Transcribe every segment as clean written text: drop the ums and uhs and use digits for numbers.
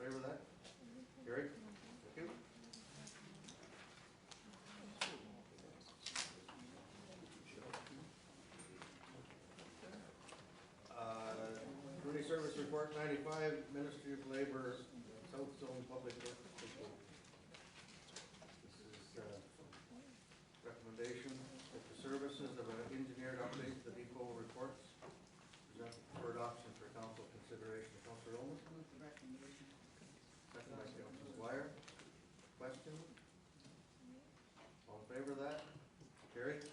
favor of that? Carried. Thank you. Community Service Report 95, Ministry of Labor, South Zone Public Works. This is recommendation that the services of an engineered update to the depot reports presented for adoption for council consideration. Councilor Ullman? Move the recommendation. Second by Councilor Dwyer. Question? All in favor of that? Carried.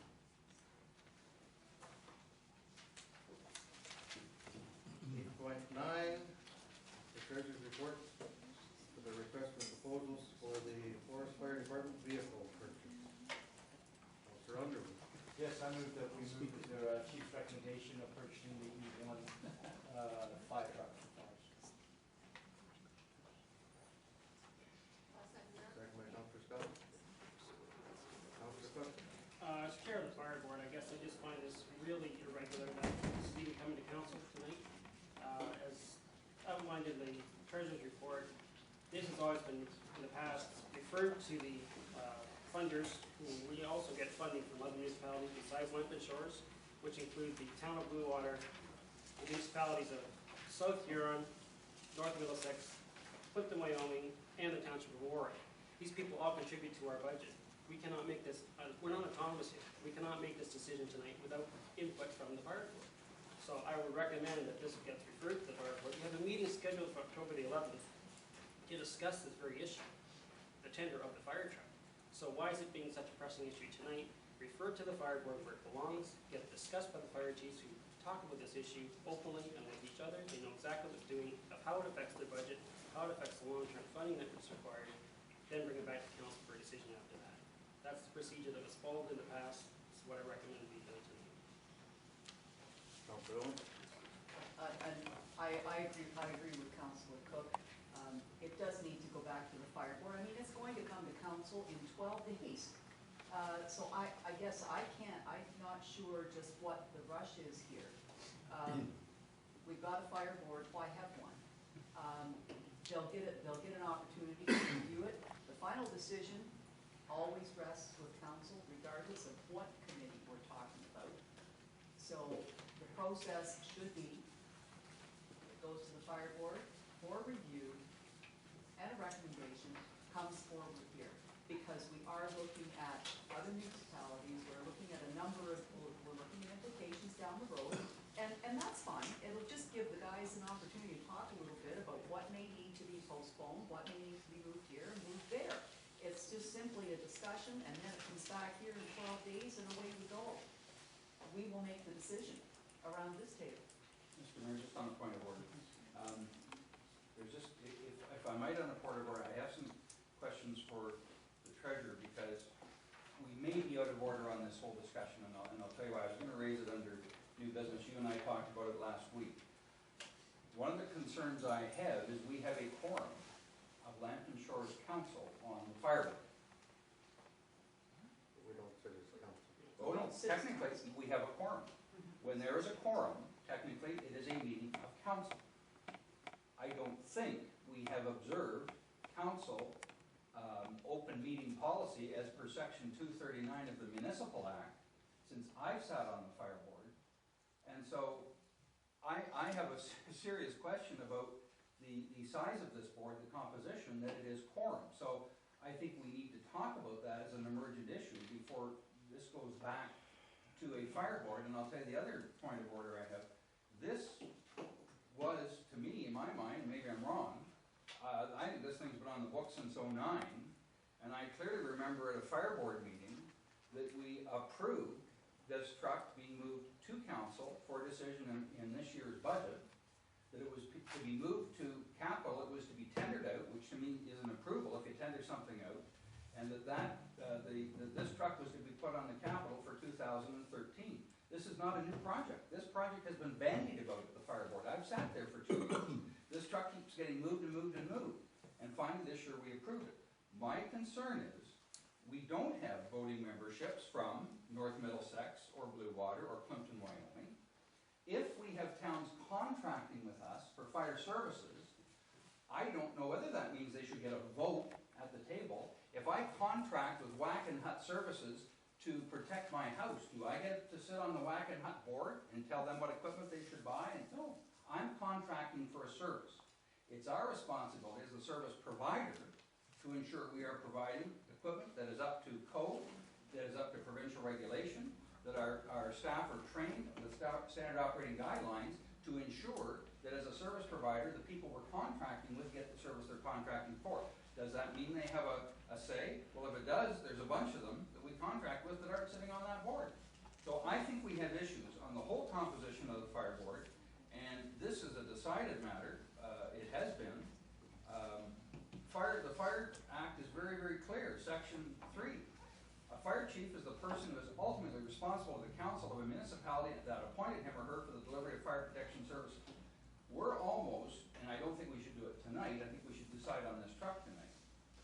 8.9, the Treasurer's Report for the request for proposals for the Forest Fire Department vehicle purchase. Councilor Underwood. Yes, I move that we move to the Chief's recommendation of purchasing the E1 fire truck. Second by Councilor Scott. Councilor Cook. As chair of the fire board, I guess I just find this really irregular that this is even coming to council tonight. As outlined in the Treasurer's report, this has always been, in the past, referred to the funders, who we also get funding from other municipalities besides Lempton Shores, which include the town of Blue Water, the municipalities of South Huron, North Middlesex, Clifton, Wyoming, and the township of Warwick. These people all contribute to our budget. We cannot make this, we're not autonomous here. We cannot make this decision tonight without input from the fire board. So I would recommend that this gets referred to the fire board. We have a meeting scheduled for October the 11th to discuss this very issue, the tender of the fire truck. So why is it being such a pressing issue tonight? Refer to the fire board where it belongs, get it discussed by the fire chiefs who talk about this issue openly and with each other. They know exactly what they're doing, of how it affects their budget, how it affects the long-term funding that is required, then bring it back to council for a decision after that. That's the procedure that was followed in the past. This is what I recommend be done tonight. Councilor Owen. And I agree with Councilor Cook. It does need to go back to the fire board. I mean, it's going to come to council in 12 days. So I guess I'm not sure just what the rush is here. We've got a fire board, why have one? They'll get an opportunity to review it. The final decision always rests with council, regardless of what committee we're talking about. So the process should be, it goes to the fire board for review and a recommendation comes forward here. Because we are looking at other municipalities, we're looking at a number of, we're looking at implications down the road, and that's fine. It'll just give the guys an opportunity to talk a little bit about what may need to be postponed, what may need to be moved here and moved there. It's just simply a discussion, and then it comes back here in 12 days, and away we go. We will make the decision around this table. Mr. Mayor, just on a point of order. There's just, if I might, on a point of order, I have some questions for the treasurer, because we may be out of order on this whole discussion, and I'll tell you why. I was going to raise it under new business. You and I talked about it last week. One of the concerns I have is we have a quorum of Lambton Shores Council on the fire board. We don't sit as council. Oh no, technically we have a quorum. When there is a quorum, technically it is a meeting of council. I don't think we have observed council open meeting policy as per section 239 of the Municipal Act since I've sat on the fire board. And so I have a serious question about the size of this board, the composition, that it is quorum. So I think we need to talk about that as an emergent issue before this goes back to a fire board. And I'll tell you the other point of order I have. This was, to me, in my mind, maybe I'm wrong, I think this thing's been on the books since '09, and I clearly remember at a fire board meeting that we approved this truck being moved to council for decision in this year's budget, that it was to be moved to capital, it was to be tendered out, which to me is an approval if you tender something out, and that this truck was to be put on the capital for 2013. This is not a new project. This project has been bandied about at the fire board. I've sat there for 2 years. This truck keeps getting moved and moved and moved, and finally this year we approved it. My concern is we don't have voting memberships from North Middlesex or Blue Water or Clifton, Wyoming. If we have towns contracting with us for fire services, I I don't know whether that means they should get a vote at the table. If I contract with Whack and Hut Services to protect my house, do I get to sit on the Whack and Hut board and tell them what equipment they should buy? And no, I'm contracting for a service. It's our responsibility as the service provider to ensure we are providing equipment that is up to code, that is up to provincial regulation, that our staff are trained with standard operating guidelines to ensure that as a service provider, the people we're contracting with get the service they're contracting for. Does that mean they have a say? Well, if it does, there's a bunch of them that we contract with that aren't sitting on that board. So I think we have issues on the whole composition of the fire board, and this is a decided matter. It has been. The Fire Act is very, very clear. Section 3. A fire chief is the person who is ultimately responsible to the council of a municipality that appointed him or her for the delivery of fire protection services. We're almost, and I don't think we should do it tonight, I think we should decide on this truck tonight.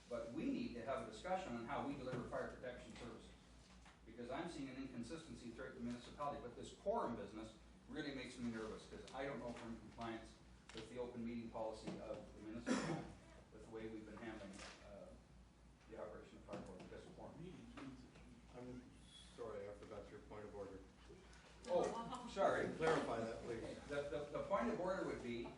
But we need to have a discussion on how we deliver fire protection services. Because I'm seeing an inconsistency throughout the municipality, but this quorum business really makes me nervous, because I don't know if we're in compliance with the open meeting policy of the municipality, with the way we've been handling the operation of fire board, because of quorum. I'm sorry, I forgot your point of order. Oh, sorry. Clarify that, please. The point of order would be,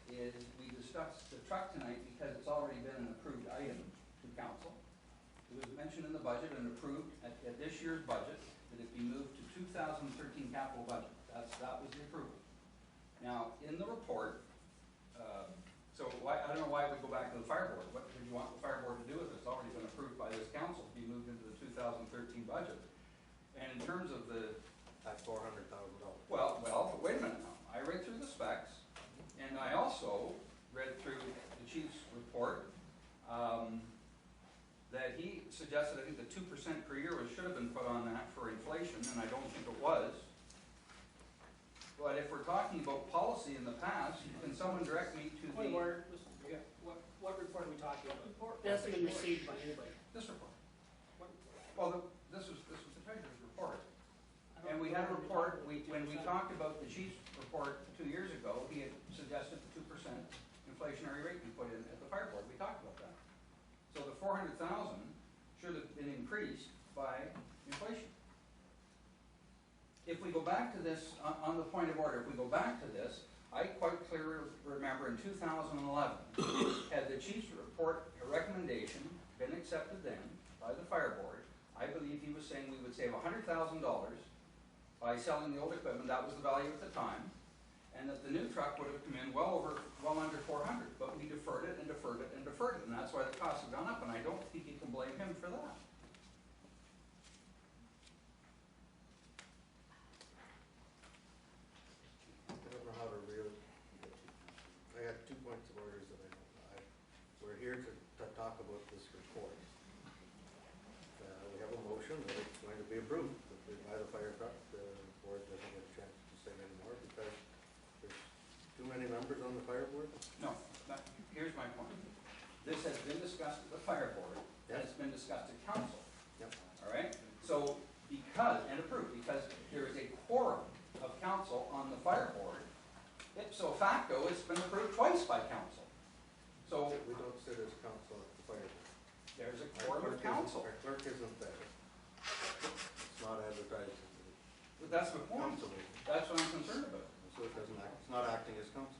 is we discussed the truck tonight because it's already been an approved item to council. It was mentioned in the budget and approved at this year's budget that it be moved to 2013 capital budget. That was the approval. Now, in the report, I don't know why we go back to the fire board. What did you want the fire board to do with it? It's already been approved by this council to be moved into the 2013 budget. And in terms of the At $400,000. well, but wait a minute now. I read through the specs, and I also read through the chief's report, that he suggested, I think the 2% per year should have been put on that for inflation, and I don't think it was. But if we're talking about policy in the past, can someone direct me to Point of the, order, what report are we talking about? It hasn't been received by anybody. this report? What- Well, this was the treasurer's report. And we had a report, when we talked about the chief's report 2 years ago, he had suggested the 2% inflationary rate be put in at the fire board. We talked about that. So the 400,000 should have been increased by inflation. If we go back to this, on the point of order, if we go back to this, I quite clearly remember in 2011, had the chief's report, a recommendation, been accepted then by the fire board, I believe he was saying we would save $100,000 by selling the old equipment, that was the value at the time, and that the new truck would have come in well under 400, but we deferred it and deferred it and deferred it, and that's why the costs have gone up, and I don't think you can blame him for that. I don't know how to really, I got 2 points of orders that we're here to talk about this report. We have a motion that it's going to be approved, that we buy the fire truck. The board doesn't get a chance to say anymore because there's too many members on the fire board. No, here's my point. This has been discussed at the fire board, and it's been discussed at council. Yep. All right? So, and approved, because there is a quorum of council on the fire board, ipso facto, it's been approved twice by council. So, We don't sit as council at the fire board. there's a quorum of council. Our clerk isn't there. It's not advertised as the But that's the point. council meeting, That's what I'm concerned about. so it doesn't act, it's not acting as council.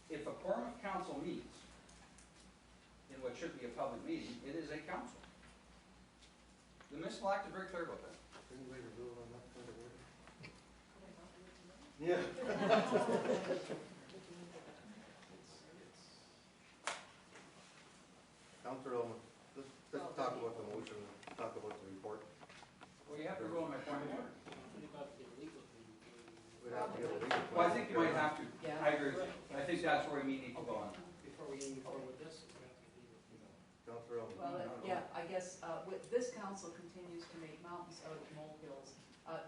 If a quorum of council meets in what should be a public meeting, it is a council. The municipal act is very clear about that. Didn't we rule on that point of order? Yeah. Counselor Ullman, let's talk about the motion, talk about the report. Well, you have to rule on my point of order. We'd have to get a legal. Well, I think you might have to. Yeah. I agree with you. I think that's where we need to go on. Before we even move forward with this, we have to leave it. Counselor Ullman. Well, yeah, I guess, this council continues to make mountains out of molehills.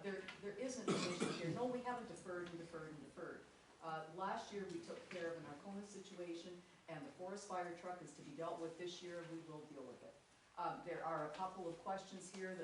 There isn't an issue here. No, we haven't deferred and deferred and deferred. Last year, we took care of an Arcona situation, and the forest fire truck is to be dealt with this year, and we will deal with it. There are a couple of questions here that